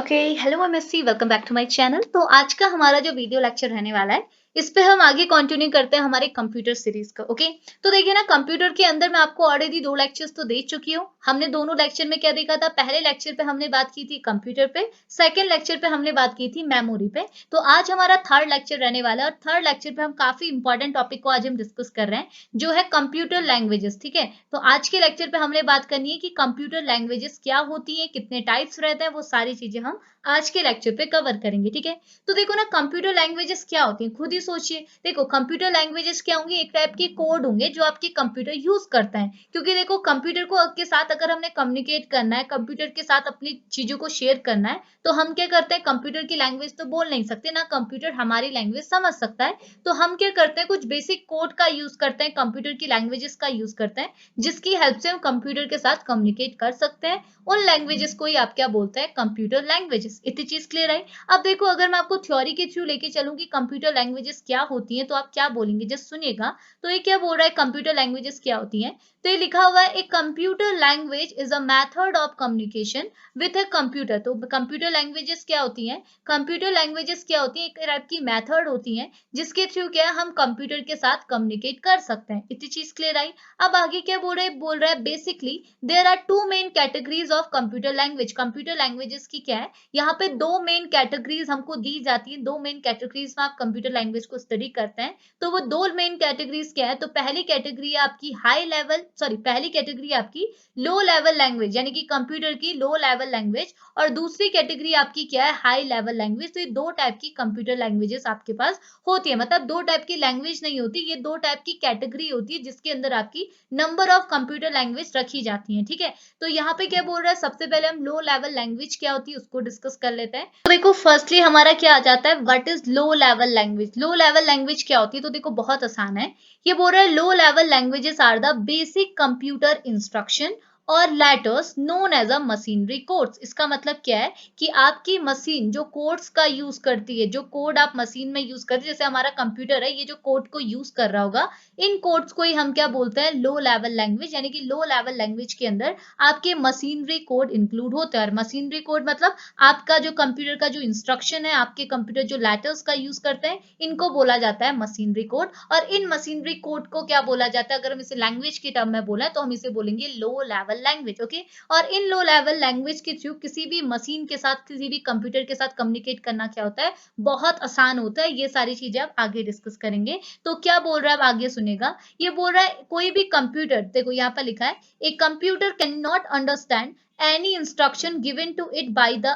Okay, hello MSc, welcome back to my channel. तो आज का हमारा जो वीडियो लेक्चर रहने वाला है, इस पे हम आगे कंटिन्यू करते हैं हमारे कंप्यूटर सीरीज का। ओके, तो देखिए ना, कंप्यूटर के अंदर मैं आपको ऑलरेडी दो लेक्चर्स तो दे चुकी हूँ। हमने दोनों लेक्चर में क्या देखा था? पहले लेक्चर पे हमने बात की थी कंप्यूटर पे, सेकेंड लेक्चर पे हमने बात की थी मेमोरी पे। तो आज हमारा थर्ड लेक्चर रहने वाला है और थर्ड लेक्चर पे हम काफी इंपॉर्टेंट टॉपिक को आज हम डिस्कस कर रहे हैं, जो है कंप्यूटर लैंग्वेजेस। ठीक है, तो आज के लेक्चर पे हमने बात करनी है कि कंप्यूटर लैंग्वेजेस क्या होती है, कितने टाइप्स रहते हैं, वो सारी चीजें हम आज के लेक्चर पे कवर करेंगे। ठीक है, तो देखो ना, कंप्यूटर लैंग्वेजेस क्या होती हैं, खुद ही सोचिए। देखो, कंप्यूटर लैंग्वेजेस क्या होंगे? एक टाइप के कोड होंगे जो आपके कंप्यूटर यूज करता है, क्योंकि देखो, कंप्यूटर को के साथ अगर हमने कम्युनिकेट करना है, कंप्यूटर के साथ अपनी चीजों को शेयर करना है, तो हम क्या करते हैं? कंप्यूटर की लैंग्वेज तो बोल नहीं सकते ना, कंप्यूटर हमारी लैंग्वेज समझ सकता है। तो हम क्या करते हैं? कुछ बेसिक कोड का यूज करते हैं, कंप्यूटर की लैंग्वेजेस का यूज करते हैं, जिसकी हेल्प से हम कंप्यूटर के साथ कम्युनिकेट कर सकते हैं। उन लैंग्वेजेस को ही आप क्या बोलते हैं? Computer languages. इतनी चीज क्लियर है? अब देखो, अगर मैं आपको थ्योरी के थ्रू लेके चलूंगी कंप्यूटर लैंग्वेजेस क्या होती हैं, तो आप क्या बोलेंगे? जस्ट सुनिएगा। तो ये क्या बोल रहा है, कंप्यूटर लैंग्वेजेस क्या होती हैं? तो ये लिखा हुआ है, a computer language is a method of communication with a computer. तो कंप्यूटर लैंग्वेजेस क्या होती हैं? कंप्यूटर लैंग्वेजेस क्या होती है? एक टाइप की मेथड होती है, जिसके थ्रू क्या है, हम कंप्यूटर के साथ कम्युनिकेट कर सकते हैं। इतनी चीज क्लियर आई? अब आगे क्या बोल रहा है basically, there are two main categories of computer language. Computer languages की क्या है, यहाँ पे दो मेन कैटेगरीज हमको दी जाती है। दो मेन कैटेगरीज में आप कंप्यूटर लैंग्वेज को स्टडी करते हैं, तो वो दो मेन कैटेगरीज क्या है? तो पहली कैटेगरी है आपकी हाई लेवल, सॉरी, पहली कैटेगरी आपकी लो लेवल लैंग्वेज, यानी कि कंप्यूटर की लो लेवल लैंग्वेज, और दूसरी कैटेगरी आपकी क्या है? High level language. तो ये दो टाइप की कंप्यूटर लैंग्वेजेस आपके पास होती है। मतलब दो टाइप की लैंग्वेज नहीं होती, ये दो टाइप की कैटेगरी होती है, जिसके अंदर आपकी नंबर ऑफ कंप्यूटर लैंग्वेज रखी जाती है। ठीक है, तो यहाँ पे क्या बोल रहा है, सबसे पहले हम लो लेवल लैंग्वेज क्या होती है उसको डिस्कस कर लेते हैं। तो देखो, फर्स्टली हमारा क्या आ जाता है, what is low level language. Low level language क्या होती है? तो देखो, बहुत आसान है। ये बोल रहा है, low level languages are the basic computer instruction और letters known as a machinery codes. इसका मतलब क्या है कि आपकी मशीन जो कोड्स का यूज करती है, जो कोड आप मशीन में यूज करते हैं, जैसे हमारा कंप्यूटर है, ये जो कोड को यूज कर रहा होगा, इन कोड्स को ही हम क्या बोलते हैं? लो लेवल लैंग्वेज। यानी कि लो लेवल लैंग्वेज के अंदर आपके मशीनरी कोड इंक्लूड होते हैं। और मशीनरी कोड मतलब आपका जो कंप्यूटर का जो इंस्ट्रक्शन है, आपके कंप्यूटर जो लेटर्स का यूज करते हैं, इनको बोला जाता है मशीनरी कोड। और इन मशीनरी कोड को क्या बोला जाता है? अगर हम इसे लैंग्वेज के टर्म में बोले तो हम इसे बोलेंगे लो लेवल लैंग्वेज। ओके, और इन लो लेवल लैंग्वेज के थ्रू किसी भी मशीन के साथ, किसी भी कंप्यूटर के साथ कम्युनिकेट करना क्या होता है? बहुत आसान होता है। ये सारी चीजें आप आगे डिस्कस करेंगे। तो क्या बोल रहा है, अब आगे सुनेगा। ये बोल रहा है, कोई भी कंप्यूटर, देखो यहाँ पर लिखा है, a computer cannot understand any instruction given to it by the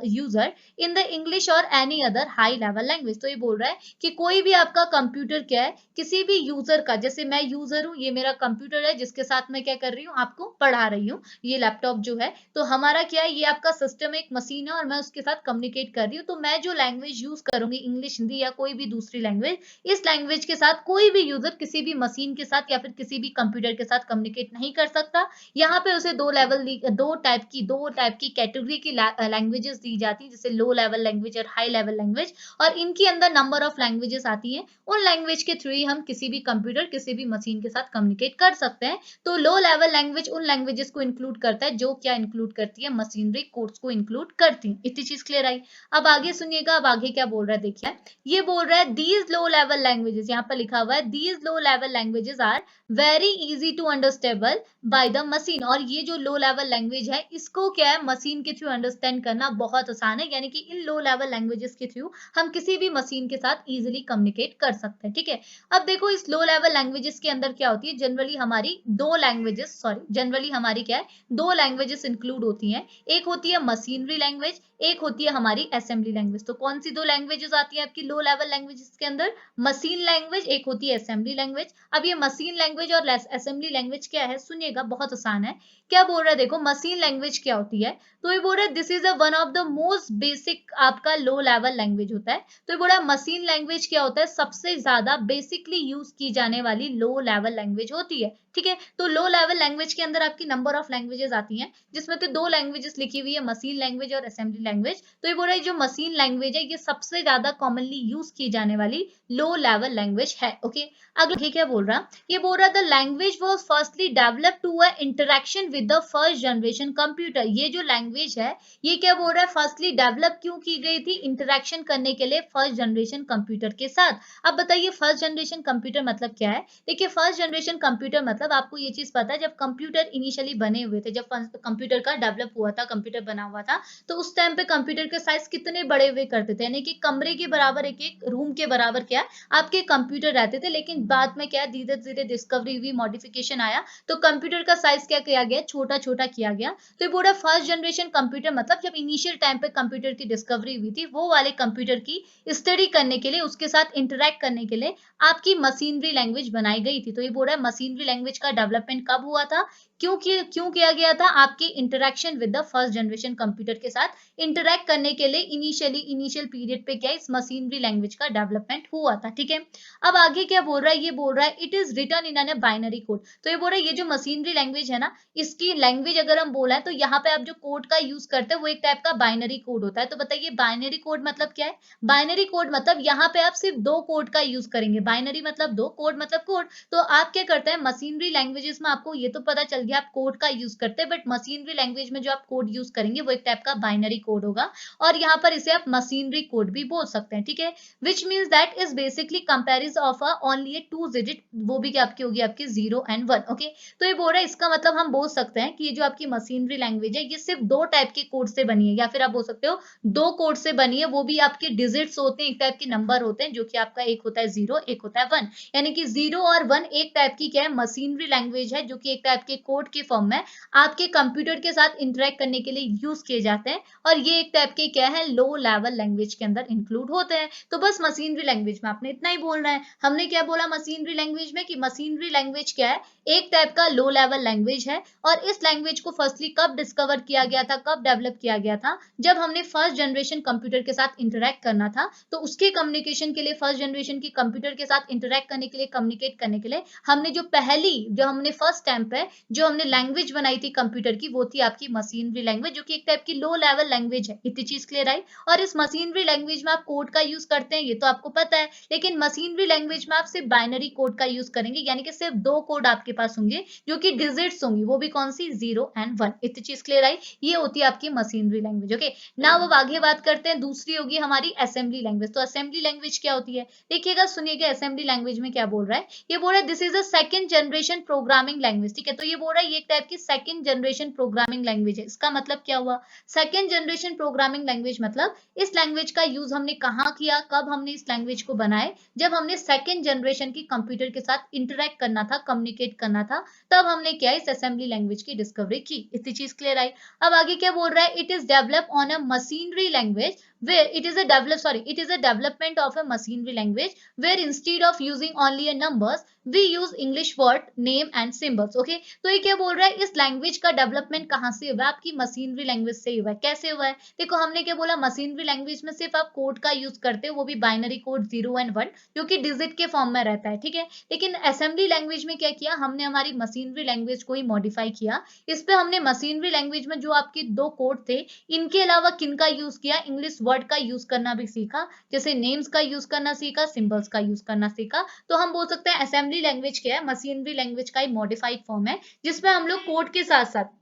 user in the English or any other high level language। तो ये बोल रहा है कि कोई भी आपका कंप्यूटर क्या है, किसी भी यूजर का, जैसे मैं यूजर हूँ, ये मेरा कंप्यूटर है जिसके साथ मैं क्या कर रही हूँ? आपको पढ़ा रही हूँ, ये लैपटॉप जो है। तो हमारा क्या है, ये आपका सिस्टम एक मशीन है और मैं उसके साथ कम्युनिकेट कर रही हूँ। तो मैं जो लैंग्वेज यूज करूंगी, इंग्लिश, हिंदी या कोई भी दूसरी लैंग्वेज, इस लैंग्वेज के साथ कोई भी यूजर किसी भी मशीन के साथ या फिर किसी भी कंप्यूटर के साथ कम्युनिकेट नहीं कर सकता। यहाँ पे उसे दो टाइप की कैटेगरी की लैंग्वेजेस दी जाती है, जैसे लो लेवल लैंग्वेज और हाई लेवल लैंग्वेज, और इनके अंदर नंबर ऑफ लैंग्वेजेस आती हैं। उन लैंग्वेज के थ्रू ही हम किसी भी कंप्यूटर, किसी भी मशीन के साथ कम्युनिकेट कर सकते हैं। तो लो लेवल लैंग्वेज उन लैंग्वेजेस को इंक्लूड करता है जो क्या इंक्लूड करती है? मशीनरी कोड्स को इंक्लूड करती है। इतनी चीज क्लियर आई? अब आगे सुनिएगा, अब आगे क्या बोल रहा है, देखिए। ये बोल रहा है, दीज लो लेवल लैंग्वेजेस, यहाँ पर लिखा हुआ है, these low level languages are very easy to understandable by the machine. और ये जो लो लेवल लैंग्वेज है, इसको क्या है? मशीन के थ्रू अंडरस्टैंड करना बहुत आसान है। यानी कि इन लो लेवल लैंग्वेजेस के थ्रू हम किसी भी मशीन के साथ इजीली कम्युनिकेट कर सकते हैं। ठीक है, अब देखो, इस लो लेवल लैंग्वेजेस के अंदर क्या होती है, जनरली हमारी दो लैंग्वेजेस, सॉरी, जनरली हमारी क्या है, दो लैंग्वेजेस इंक्लूड होती हैं। एक होती है मशीनरी लैंग्वेज, एक होती है हमारी असेंबली लैंग्वेज। तो कौन सी दो लैंग्वेजेस आती है आपकी लो लेवल लैंग्वेजेस के अंदर? मशीन लैंग्वेज, एक होती है असेंबली लैंग्वेज। अब ये मशीन लैंग्वेज और असेंबली लैंग्वेज क्या है, सुनिएगा, बहुत आसान है। क्या बोल रहा है, देखो, मशीन लैंग्वेज क्या होती है? तो ये बोल रहा है, this is one of the most basic आपका लो लेवल लैंग्वेज होता है। तो ये बोल रहा है, मशीन लैंग्वेज क्या होता है? सबसे ज्यादा बेसिकली यूज की जाने वाली लो लेवल लैंग्वेज होती है। ठीक है, तो लो लेवल लैंग्वेज के अंदर आपकी नंबर ऑफ लैंग्वेजेस आती हैं, जिसमें तो दो लैंग्वेजेस लिखी हुई है, मशीन लैंग्वेज और असेंबली लैंग्वेज। तो ये बोल रहा है, जो मशीन लैंग्वेज है, ये सबसे ज्यादा कॉमनली यूज की जाने वाली लो लेवल लैंग्वेज है। ओके, अगला क्या बोल रहा, ये बोल रहा, the language was firstly developed to a interaction with the first generation computer. ये जो लैंग्वेज है ये क्या बोल रहा है, फर्स्टली डेवलप क्यों की गई थी, इंटरेक्शन करने के लिए फर्स्ट जनरेशन कंप्यूटर के साथ। अब बताइए फर्स्ट जनरेशन कंप्यूटर मतलब क्या है। देखिए फर्स्ट जनरेशन कंप्यूटर मतलब आपको ये चीज पता है, जब कंप्यूटर इनिशियली बने हुए थे, जब कंप्यूटर का डेवलप हुआ था, कंप्यूटर बना हुआ था, तो उस टाइम पे कंप्यूटर के साइज कितने बड़े हुए करते थे, यानी कि कमरे के बराबर, एक एक रूम के बराबर क्या आपके कंप्यूटर रहते थे। लेकिन बाद में क्या धीरे धीरे डिस्कवरी हुई, मॉडिफिकेशन आया, तो कंप्यूटर का साइज क्या किया गया, छोटा छोटा किया गया। तो ये पूरा फर्स्ट जनरेशन कंप्यूटर मतलब जब इनिशियल टाइम पे कंप्यूटर की डिस्कवरी हुई थी, वो वाले कंप्यूटर की स्टडी करने के लिए, उसके साथ इंटरेक्ट करने के लिए आपकी मशीनरी लैंग्वेज बनाई गई थी। तो ये बोल रहा है मशीनरी लैंग्वेज का डेवलपमेंट कब हुआ था, क्यों किया गया था, आपकी interaction with the first generation computer के साथ इंटरेक्ट करने के लिए इनिशियल पीरियड पे क्या इस मशीनरी लैंग्वेज का डेवलपमेंट हुआ था। ठीक है, अब आगे क्या बोल रहा है, ये बोल रहा है it is written in an binary code. तो ये बोल रहा है ये जो मशीनरी लैंग्वेज है ना, इसकी लैंग्वेज अगर हम बोला है तो यहाँ पे आप जो कोड का यूज करते हैं वो एक टाइप का बाइनरी कोड होता है। तो बताइए बाइनरी कोड मतलब क्या है। बाइनरी कोड मतलब यहाँ पे आप सिर्फ दो कोड का यूज करेंगे, बाइनरी मतलब दो, कोड मतलब कोड। तो आप क्या करते हैं मशीनरी लैंग्वेजेस में, आपको ये तो पता चल गया आप कोड का यूज करते हैं, बट मशीनरी लैंग्वेज में जो आप कोड यूज करेंगे वो एक टाइप का बाइनरी कोड होगा, और यहाँ पर इसे आप मशीनरी कोड भी बोल सकते हैं। ठीक है, which means that is basically comparison of only A two digit, वो भी क्या आपकी होगी, आपकी 0 and 1। ओके, तो ये बोल रहा है इसका मतलब हम बोल सकते हैं कि ये जो आपकी मशीनरी लैंग्वेज है ये सिर्फ दो टाइप के कोड से बनी है, या फिर आप बोल सकते हो दो कोड से बनी है, वो भी आपके डिजिट्स होते हैं, एक टाइप के नंबर होते हैं, जो कि आपका एक होता है 0, एक होता है 1, यानी कि 0 और 1 एक टाइप की क्या है मशीनरी लैंग्वेज है, जो कि एक टाइप के कोड के फॉर्म में आपके कंप्यूटर के साथ इंटरेक्ट करने के लिए यूज किए जाते हैं, और ये एक टाइप के क्या है लो लेवल लैंग्वेज के अंदर इंक्लूड होते हैं। तो बस मशीनरी लैंग्वेज में आपने इतना ही बोलना है। हमने क्या बोला मशीनरी लैंग्वेज में, कि मशीनरी लैंग्वेज क्या है, एक टाइप का लो लेवल लैंग्वेज है, और इस लैंग्वेज को फर्स्टली कब डिस्कवर किया गया था, कब डेवलप किया गया था, जब हमने फर्स्ट जनरेशन कंप्यूटर के साथ इंटरेक्ट करना था। तो उसके कम्युनिकेशन के लिए, फर्स्ट जनरेशन की कंप्यूटर के साथ इंटरेक्ट करने के लिए, कम्युनिकेट करने के लिए हमने जो हमने फर्स्ट टाइम पे जो हमने लैंग्वेज बनाई थी कंप्यूटर की, वो थी आपकी मशीनरी लैंग्वेज, जो कि एक टाइप की लो लेवल लैंग्वेज है। इतनी चीज क्लियर आई। और इस मशीनरी लैंग्वेज में आप कोड का यूज करते हैं, ये तो आपको पता है, लेकिन मशीनरी लैंग्वेज में आप सिर्फ बाइनरी कोड का यूज करेंगे, यानी कि सिर्फ दो कोड आपके पास होंगे जो कि डिजिट्स होंगी, वो भी कौन सी 0 and 1। इतनी चीज क्लियर आई। ये होती है आपकी मशीनरी लैंग्वेज। ओके, नाउ अब आगे बात करते हैं, दूसरी होगी हमारी असेंबली लैंग्वेज। तो असेंबली लैंग्वेज क्या होती है, देखिएगा सुनिएगा असेंबली लैंग्वेज में क्या बोल रहा है। ये बोल रहा है this is a second generation programming language. ठीक है, तो ये बोल रहा है ये एक टाइप की सेकंड जनरेशन प्रोग्रामिंग लैंग्वेज है। इसका मतलब क्या हुआ, सेकंड जनरेशन प्रोग्रामिंग लैंग्वेज मतलब इस लैंग्वेज का यूज हमने कहाँ किया, कब हमने इस लैंग्वेज को बनाए, जब हमने सेकंड जनरेशन की कंप्यूटर के साथ इंटरेक्ट करना था, कम्युनिकेट करना था, तब हमने क्या इस असेंबली लैंग्वेज की डिस्कवरी की। इतनी चीज क्लियर आई। अब आगे क्या बोल रहा है, it is develop on a machinery language where it is a development of a machinery language where instead of using only a numbers we use English word name and symbols। okay, तो ये क्या बोल रहा है, इस language का development कहाँ से हुआ है, आपकी मशीनरी लैंग्वेज से हुआ है। कैसे हुआ है, देखो हमने क्या बोला मशीनरी लैंग्वेज में सिर्फ आप कोड का यूज करते हो, वो भी बाइनरी कोड 0 and 1, जो कि डिजिट के फॉर्म में रहता है। ठीक है, लेकिन असेंबली लैंग्वेज में क्या किया हमने, हमारी मशीनरी लैंग्वेज को ही मॉडिफाई किया। इस पे हमने मशीनरी लैंग्वेज में जो आपके दो कोड थे, इनके अलावा किन का यूज किया, इंग्लिश वर्ड का यूज करना भी सीखा, जैसे नेम्स का यूज करना सीखा, सिंबल्स का यूज करना सीखा। तो हम बोल सकते हैं असेंबली लैंग्वेज क्या है, मशीनरी लैंग्वेज का ही मॉडिफाइड फॉर्म है, जिसमें हम लोग कोड के साथ साथ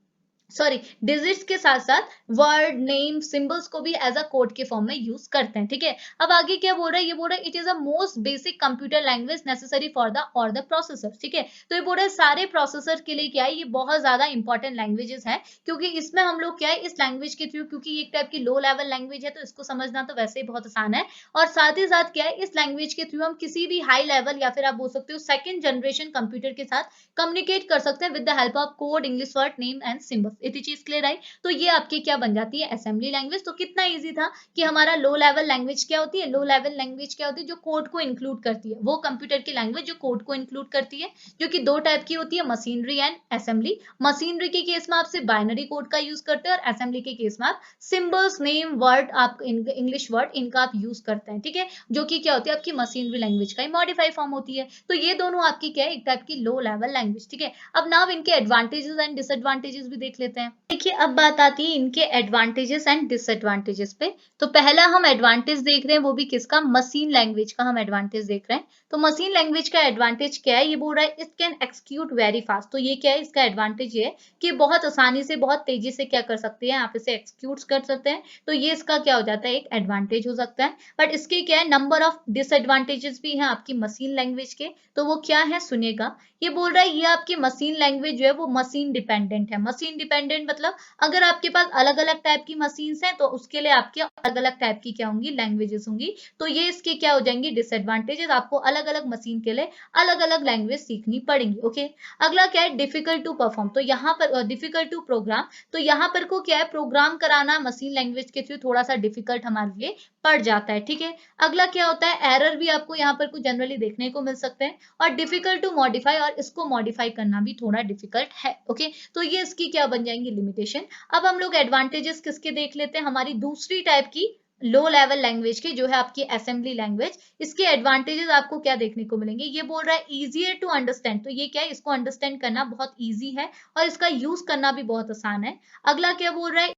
डिजिट्स के साथ साथ वर्ड नेम सिंबल्स को भी एज अ कोड के फॉर्म में यूज करते हैं। ठीक है, अब आगे क्या बोल रहा है, ये बोल रहा है it is a most basic computer language necessary for the processor. ठीक है, तो ये बोल रहा है सारे प्रोसेसर के लिए क्या है, ये बहुत ज्यादा इंपॉर्टेंट लैंग्वेजेस है, क्योंकि इसमें हम लोग क्या है इस लैंग्वेज के थ्रू, क्योंकि एक टाइप की लो लेवल लैंग्वेज है, तो इसको समझना तो वैसे ही बहुत आसान है, और साथ ही साथ क्या है इस लैंग्वेज के थ्रू हम किसी भी हाई लेवल या फिर आप बोल सकते हो सेकंड जनरेशन कंप्यूटर के साथ कम्युनिकेट कर सकते हैं with the help of code English word name and symbols. इतनी चीज क्लियर आई। तो ये आपकी क्या बन जाती है, असेंबली लैंग्वेज। तो कितना इजी था कि हमारा लो लेवल लैंग्वेज क्या होती है, लो लेवल लैंग्वेज क्या होती है, जो कोड को इंक्लूड करती है, वो कंप्यूटर की लैंग्वेज जो कोड को इंक्लूड करती है, जो कि दो टाइप की होती है, मशीनरी एंड असेंबली। मशीनरी के केस में आप सिर्फ बाइनरी कोड का यूज करते हैं, और असेंबली के केस में आप सिंबल्स नेम वर्ड आप इंग्लिश वर्ड इनका आप यूज करते हैं। ठीक है, जो कि क्या होती है आपकी मशीनरी लैंग्वेज का ही मॉडिफाई फॉर्म होती है। तो ये दोनों आपकी क्या है, एक टाइप की लो लेवल लैंग्वेज। ठीक है, अब नाउ इनके एडवांटेजेस एंड डिसएडवांटेजेस भी देख लेते लेते हैं। देखिए अब बात आती है इनके एडवांटेजेस एंड डिसएडवांटेजेस पे। तो पहला हम एडवांटेज देख रहे हैं, वो भी किसका, मशीन लैंग्वेज का हम एडवांटेज देख रहे हैं। तो मशीन लैंग्वेज का एडवांटेज क्या है, ये बोल रहा है it can execute very fast. तो ये क्या है, इसका एडवांटेज ये है कि बहुत आसानी से बहुत तेजी से क्या कर सकते हैं, आप इसे एक्सक्यूट कर सकते हैं। तो ये इसका क्या हो जाता है, एक एडवांटेज हो सकता है। बट इसके क्या है, नंबर ऑफ डिसएडवांटेजेस भी हैं आपकी मशीन लैंग्वेज के। तो वो क्या है सुनिएगा। ये बोल रहा है ये आपकी मशीन लैंग्वेज जो है वो मशीन डिपेंडेंट है। मशीन डिपेंडेंट मतलब अगर आपके पास अलग अलग टाइप की मशीन्स हैं तो उसके लिए आपके अलग अलग टाइप की क्या होंगी, लैंग्वेजेस होंगी। तो ये इसके क्या हो जाएंगी, डिसएडवांटेजेस। आपको अलग अलग मशीन के लिए अलग अलग लैंग्वेज सीखनी पड़ेंगी। ओके, अगला क्या है, डिफिकल्ट टू परफॉर्म। तो यहाँ पर डिफिकल्ट टू प्रोग्राम, तो यहाँ पर को क्या है, प्रोग्राम कराना मशीन लैंग्वेज के थ्रू थोड़ा सा डिफिकल्ट हमारे लिए पड़ जाता है। ठीक है, अगला क्या होता है, एरर भी आपको यहाँ पर कुछ जनरली देखने को मिल सकते हैं। और डिफिकल्ट टू मॉडिफाई, और इसको मॉडिफाई करना भी थोड़ा डिफिकल्ट है। ओके, तो ये इसकी क्या बन जाएंगी, लिमिटेशन। अब हम लोग एडवांटेजेस किसके देख लेते हैं, हमारी दूसरी टाइप की लो लेवल लैंग्वेज की, जो है आपकी असेंबली लैंग्वेज। इसके एडवांटेजेस आपको क्या देखने को मिलेंगे, ये बोल रहा है इजियर टू अंडरस्टैंड। तो ये क्या है, इसको अंडरस्टैंड करना बहुत ईजी है और इसका यूज करना भी बहुत आसान है। अगला क्या बोल रहा है,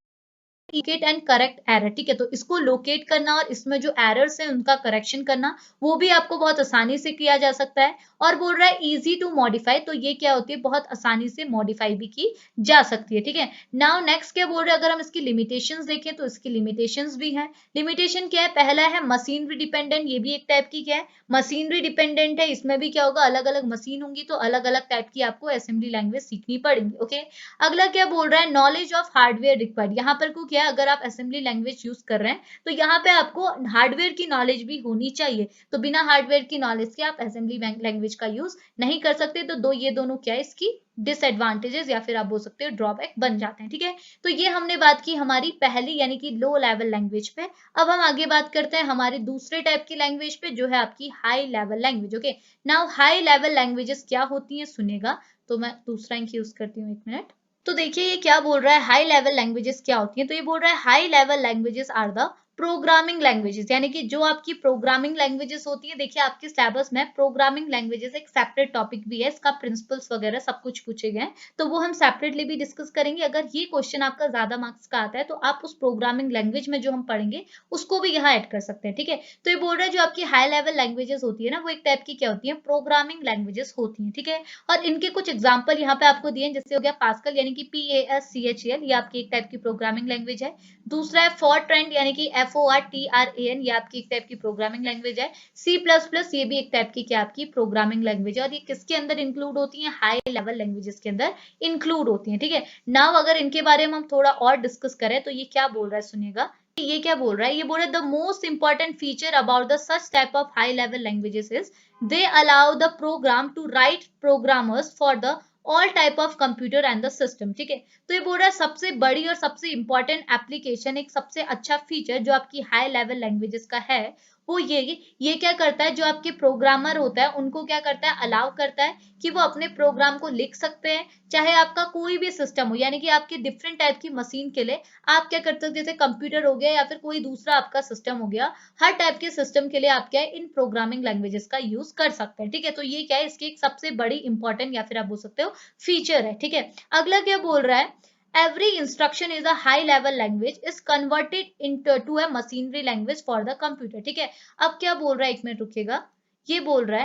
लोकेट एंड करेक्ट एरर। ठीक है, तो इसको लोकेट करना और इसमें जो एरर्स है उनका करेक्शन करना, वो भी आपको बहुत आसानी से किया जा सकता है। और बोल रहा है इजी टू मॉडिफाई, तो ये क्या होती है, बहुत आसानी से मॉडिफाई भी की जा सकती है। ठीक है, नाउ नेक्स्ट क्या बोल रहे हैं, अगर हम इसकी लिमिटेशंस देखें तो इसकी लिमिटेशंस भी हैं। लिमिटेशन क्या है, पहला है मशीनरी डिपेंडेंट। ये भी एक टाइप की क्या है, मशीनरी डिपेंडेंट है। इसमें भी क्या होगा, अलग अलग मशीन होंगी तो अलग अलग टाइप की आपको असेंबली लैंग्वेज सीखनी पड़ेगी। ओके, अगला क्या बोल रहा है, नॉलेज ऑफ हार्डवेयर रिक्वायर्ड। यहाँ पर को क्या है, अगर आप असेंबली लैंग्वेज यूज कर रहे हैं तो यहाँ पे आपको हार्डवेयर की नॉलेज भी होनी चाहिए। तो बिना हार्डवेयर की नॉलेज के आप असेंबली लैंग्वेज का यूज नहीं कर सकते। तो ये दोनों क्या है, इसकी डिसएडवांटेजेस या फिर आप बोल सकते हो ड्रॉबैक बन जाते हैं। ठीक है, तो ये हमने बात की हमारी पहली यानी कि लो लेवल लैंग्वेज पे। अब हम आगे बात करते हैं हमारे दूसरे टाइप की लैंग्वेज पे, जो है आपकी high level language. Okay, now high level languages क्या होती हैं सुनेगा। तो मैं दूसरा इंक यूज करती हूँ, एक मिनट। तो देखिए ये क्या बोल रहा है, हाई लेवल लैंग्वेजेस क्या होती हैं। तो ये बोल रहा है high level languages are the programming languages, यानी कि जो आपकी प्रोग्रामिंग लैंग्वेजेस होती है। देखिए आपके सिलेबस में प्रोग्रामिंग लैंग्वेजेस एक सेपरेट टॉपिक भी है, इसका प्रिंसिपल्स वगैरह सब कुछ पूछे गए हैं, तो वो हम सेपरेटली भी डिस्कस करेंगे। अगर ये क्वेश्चन आपका ज्यादा मार्क्स का आता है तो आप उस प्रोग्रामिंग लैंग्वेज में जो हम पढ़ेंगे उसको भी यहाँ ऐड कर सकते हैं। ठीक है, तो ये बोल रहा है जो आपकी हाई लेवल लैंग्वेजेस होती है ना, वो एक टाइप की क्या होती है, प्रोग्रामिंग लैंग्वेजेस होती है। ठीक है, और इनके कुछ एग्जाम्पल यहाँ पे आपको दिए, जैसे हो गया पास्कल यानी कि PASCHL, ये आपकी एक टाइप की प्रोग्रामिंग लैंग्वेज है। दूसरा है फॉरट्रैन यानी कि FORTRAN, ये आपकी एक टाइप की प्रोग्रामिंग लैंग्वेज है। C++, ये भी एक टाइप की क्या आपकी प्रोग्रामिंग लैंग्वेज है, और ये किसके अंदर इंक्लूड होती है, हाई लेवल लैंग्वेजेस के अंदर इंक्लूड होती है। ठीक है, नाउ अगर इनके बारे में हम थोड़ा और डिस्कस करें तो ये क्या बोल रहा है सुनिएगा। ये क्या बोल रहा है, ये बोल रहा है the most important feature about the such type of high level languages is they allow the program to write programmers for the all type of computer and the system। ठीक है, तो ये बोल रहा है सबसे बड़ी और सबसे इंपॉर्टेंट एप्लीकेशन, एक सबसे अच्छा फीचर जो आपकी हाई लेवल लैंग्वेजेस का है, वो ये क्या करता है, जो आपके प्रोग्रामर होता है उनको क्या करता है, अलाउ करता है कि वो अपने प्रोग्राम को लिख सकते हैं, चाहे आपका कोई भी सिस्टम हो, यानी कि आपके डिफरेंट टाइप की मशीन के लिए आप क्या करते हो, जैसे कंप्यूटर हो गया या फिर कोई दूसरा आपका सिस्टम हो गया, हर टाइप के सिस्टम के लिए आप क्या है, इन प्रोग्रामिंग लैंग्वेजेस का यूज कर सकते हैं। ठीक है, तो ये क्या है, इसकी एक सबसे बड़ी इंपॉर्टेंट या फिर आप बोल सकते हो फीचर है। ठीक है, अगला क्या बोल रहा है, every instruction is a high level language is converted into to a machinery language for the computer। ठीक है, अब क्या बोल रहा है, एक मिनट रुकिएगा। ये बोल रहा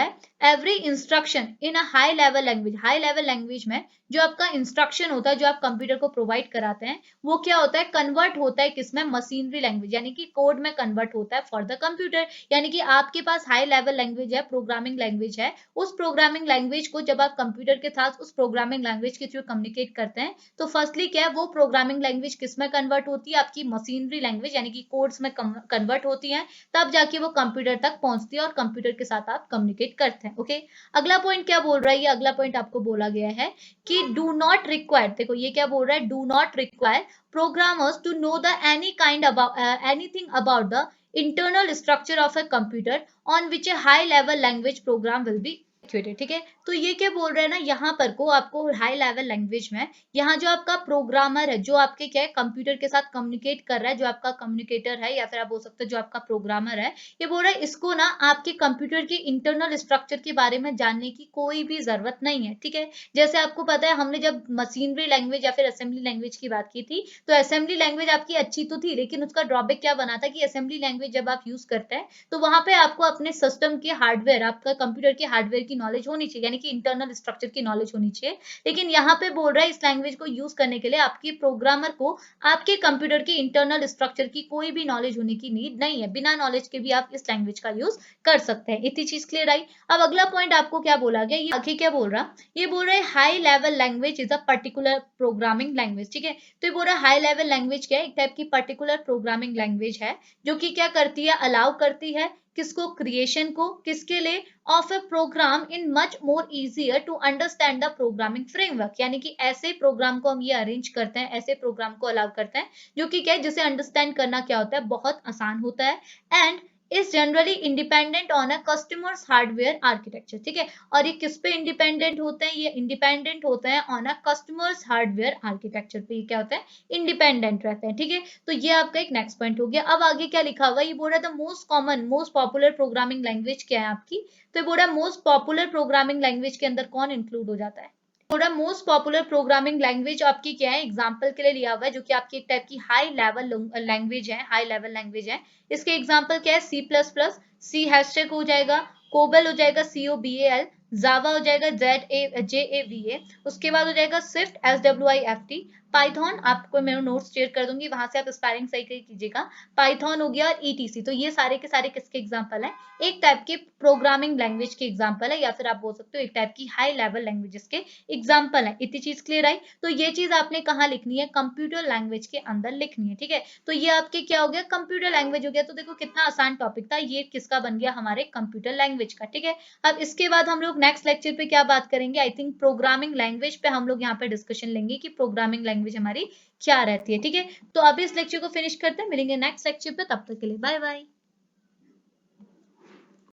है every instruction in a high level language. High level language में जो आपका इंस्ट्रक्शन होता है, जो आप कंप्यूटर को प्रोवाइड कराते हैं, वो क्या होता है, कन्वर्ट होता है किसमें, मशीनरी लैंग्वेज, यानी कि कोड में कन्वर्ट होता है फॉर द कंप्यूटर। यानी कि आपके पास हाई लेवल लैंग्वेज है, प्रोग्रामिंग लैंग्वेज है, उस प्रोग्रामिंग लैंग्वेज को जब आप कंप्यूटर के साथ उस प्रोग्रामिंग लैंग्वेज के थ्रू कम्युनिकेट करते हैं, तो फर्स्टली क्या है, वो प्रोग्रामिंग लैंग्वेज किसमें कन्वर्ट होती है, आपकी मशीनरी लैंग्वेज यानी कि कोड्स में कन्वर्ट होती है, तब जाके वो कंप्यूटर तक पहुंचती है और कंप्यूटर के साथ आप कम्युनिकेट करते हैं। ओके, अगला पॉइंट क्या बोल रहा है, ये अगला पॉइंट आपको बोला गया है कि डू नॉट रिक्वायर। देखो ये क्या बोल रहा है, do not require programmers to know the any kind about anything about the internal structure of a computer on which a high level language program will be executed। ठीक है, तो ये क्या बोल रहे हैं ना, यहाँ पर को आपको हाई लेवल लैंग्वेज में यहाँ जो आपका प्रोग्रामर है, जो आपके क्या है कंप्यूटर के साथ कम्युनिकेट कर रहा है, जो आपका कम्युनिकेटर है या फिर आप बोल सकते हो जो आपका प्रोग्रामर है, ये बोल रहा है इसको ना आपके कंप्यूटर के इंटरनल स्ट्रक्चर के बारे में जानने की कोई भी जरूरत नहीं है, ठीक है। जैसे आपको पता है हमने जब मशीनरी लैंग्वेज या फिर असेंबली लैंग्वेज की बात की थी, तो असेंबली लैंग्वेज आपकी अच्छी तो थी, लेकिन उसका ड्रॉबैक क्या बना था कि असेंबली लैंग्वेज जब आप यूज करते हैं तो वहां पे आपको अपने सिस्टम के हार्डवेयर, आपका कंप्यूटर के हार्डवेयर की नॉलेज होनी चाहिए, यानी कि इंटरनल स्ट्रक्चर की नॉलेज होनी चाहिए। लेकिन यहाँ पे बोल रहा है इस लैंग्वेज को यूज करने के लिए आपके प्रोग्रामर को आपके कंप्यूटर के इंटरनल स्ट्रक्चर की कोई भी नॉलेज होने की नीड नहीं है, बिना नॉलेज के भी आप इस लैंग्वेज का यूज कर सकते हैं। इतनी चीज क्लियर आई। अब अगला पॉइंट आपको क्या बोला गया, ये आगे क्या बोल रहा, ये बोल रहा है high level language is a particular programming language, ठीक है। तो ये बोल रहा है हाई लेवल लैंग्वेज क्या है, एक टाइप की पर्टिकुलर प्रोग्रामिंग लैंग्वेज है जो कि क्या करती है, अलाउ करती है किसको, क्रिएशन को, किसके लिए, of a program in much more easier to understand the programming framework, यानी कि ऐसे प्रोग्राम को हम ये अरेंज करते हैं, ऐसे प्रोग्राम को अलाउ करते हैं जो कि क्या है, जिसे अंडरस्टैंड करना क्या होता है, बहुत आसान होता है, and is generally independent on a customers hardware architecture, ठीक है। और ये किस पे इंडिपेंडेंट होते हैं, ये इंडिपेंडेंट होते हैं on a customers hardware architecture पे, ये क्या होता है, इंडिपेंडेंट रहते हैं, ठीक है। तो ये आपका एक नेक्स्ट पॉइंट हो गया। अब आगे क्या लिखा हुआ है, ये बोल रहा था most common most popular programming language क्या है आपकी, तो ये बोल रहा है मोस्ट पॉपुलर प्रोग्रामिंग लैंग्वेज के अंदर कौन इंक्लूड हो जाता है, थोड़ा मोस्ट पॉपुलर प्रोग्रामिंग लैंग्वेज आपकी क्या है, एग्जांपल के लिए लिया हुआ है, जो कि आपकी एक टाइप की हाई लेवल लैंग्वेज है, हाई लेवल लैंग्वेज है। इसके एग्जांपल क्या है, सी प्लस प्लस, सी हैशटैग हो जाएगा, कोबल हो जाएगा, सी ओ बी ए एल, जावा हो जाएगा, Z A J A V A, उसके बाद हो जाएगा Swift, S W I F T, Python आपको मैं नोट्स शेयर कर दूंगी, वहां से आप स्पेलिंग सही कीजिएगा, पाइथन हो गया, और ईटीसी। तो ये सारे के सारे किसके एग्जांपल है, एक टाइप के प्रोग्रामिंग लैंग्वेज के एग्जांपल है, या फिर आप बोल सकते हो एक टाइप की हाई लेवल लैंग्वेजेस के एग्जाम्पल है। इतनी चीज क्लियर आई। तो ये चीज आपने कहाँ लिखनी है, कंप्यूटर लैंग्वेज के अंदर लिखनी है, ठीक है। तो ये आपके क्या हो गया, कंप्यूटर लैंग्वेज हो गया। तो देखो कितना आसान टॉपिक था, ये किसका बन गया, हमारे कंप्यूटर लैंग्वेज का, ठीक है। अब इसके बाद हम लोग नेक्स्ट लेक्चर पे क्या बात करेंगे, आई थिंक प्रोग्रामिंग लैंग्वेज पे हम लोग यहाँ पे डिस्कशन लेंगे कि प्रोग्रामिंग लैंग्वेज हमारी क्या रहती है, ठीक है। तो अभी इस लेक्चर को फिनिश करते हैं, मिलेंगे नेक्स्ट लेक्चर पे, तब तक के लिए बाय बाय।